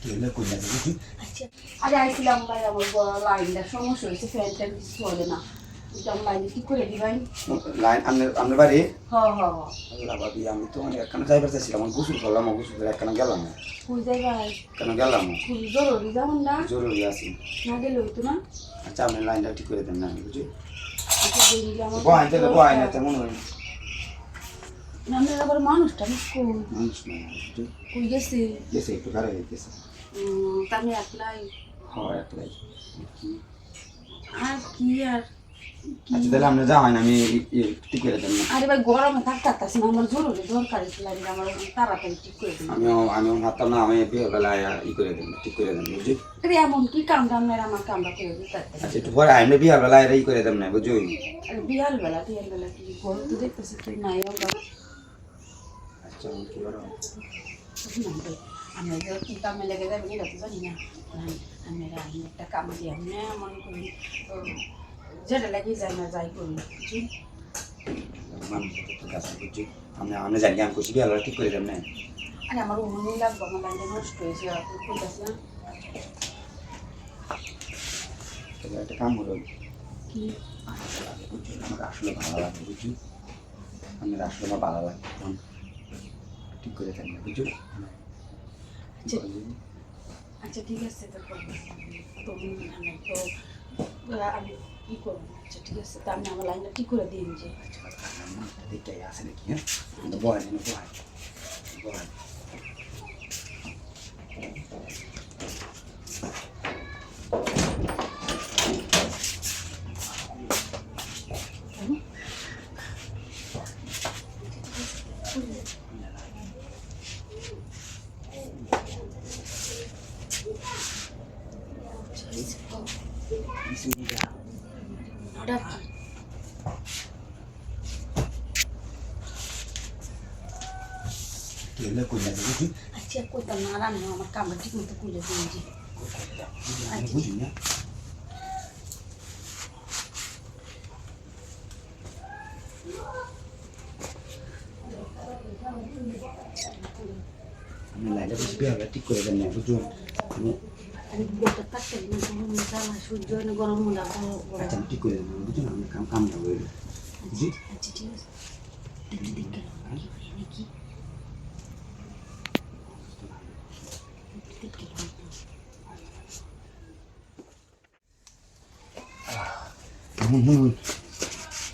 কেলে কইলা বুঝি আচ্ছা আরে আইছিলাম ভাই আমার লাইনটা সমস্যা হয়েছে ফ্যানটা কিছু চলে না এটা লাইন কি করে দিবেন লাইন আমনে বাড়ি হ্যাঁ হ্যাঁ আল্লাহ বাবি আমি তো মানে একখানা যাইবার চাইছিলাম আমার গোসল করলাম গোসল করে একখানা গেলাম কই যাই ভাই কেন গেলাম খুব জরুরি যেমন না জরুরি আছে না গেলে হইতো না আচ্ছা আপনি লাইনটা ঠিক করে দেন না বুঝি আচ্ছা দিলে আমার বহাই দিলে বহাই না তেমন হয় না আমি আবার মানুষটা মিস করুন মানুষ না বুঝি কই গেছে গেছে একটু গাড়ি গেছে তার একলাই হয় একলাই আর কি আর আচ্ছা তাহলে আপনি যাওয়াই না আমি ঠিক করে দেন না আরে ভাই গরমে থাকতে পারতাছি না আমার জরুরি দরকারি লাইন আমার তাড়াতাড়ি ঠিক করে দিন আমি ভাবতাম না আমি বিয়ের বেলায় করে দেন ঠিক করে দেন বুঝি আরে এমন কি কামটা আপনার আমার কামটা করে দিতে আচ্ছা একটু পরে আমি বিয়ের বেলায় করে দেন না বুঝি আরে বিয়ালবেলা কি গরম তো দেখতেছি কি নাই ওটা আচ্ছা কি বড় আমি কি কামে লেগে যাবে এটা তো জানি না আমি একটা কাম দিয়ে আমি মনে করি যেটা লাগে যাই না যাই করি বুঝছি মানুষ ঠিক আছে বুঝছি আমি জানি আমি খুশি বিয়ের বেলা ঠিক করে দেন না আরে আমার মনে লাগবে আমার লাইনটা নষ্ট হয়েছে আপনি কইতাছি না তাহলে একটা কাম হলো কি আমার আসলে ভালো লাগে বুঝছি আমার আসলে আমার ভালো লাগে ঠিক করে দেন না বুঝছো আচ্ছা ঠিক আছে তো তুমি আমি তো আমি কি করবো আচ্ছা ঠিক আছে তা আমি আমার লাইনটা ঠিক করে দিন যে দেখতে আছে নাকি হ্যাঁ বয় বয় বয় কেলে কইলা বুঝি আচ্ছা কইতাম না আর আমি আমার কামটা ঠিক মতো করে দিন যে বুঝি না আমি লাইলে বসে বিয়ে ঠিক করে দেন না বুঝছো আমি গোটা থাকতে সূর্য গরম মনে আচ্ছা ঠিক করে দেন বুঝছো না আমি কাম না হইলো বুঝি আচ্ছা ঠিক আছে দেখতে দেখতে নাকি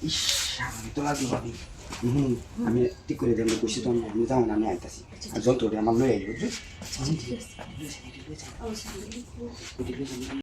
ইস আমি তো লাগলো ভাবি আমি ঠিক করে দেন বসে তো আমি যাও না আমি আইতাছি আর যন্ত্রটা আমার লয়ে বুঝছো ঠিক আছে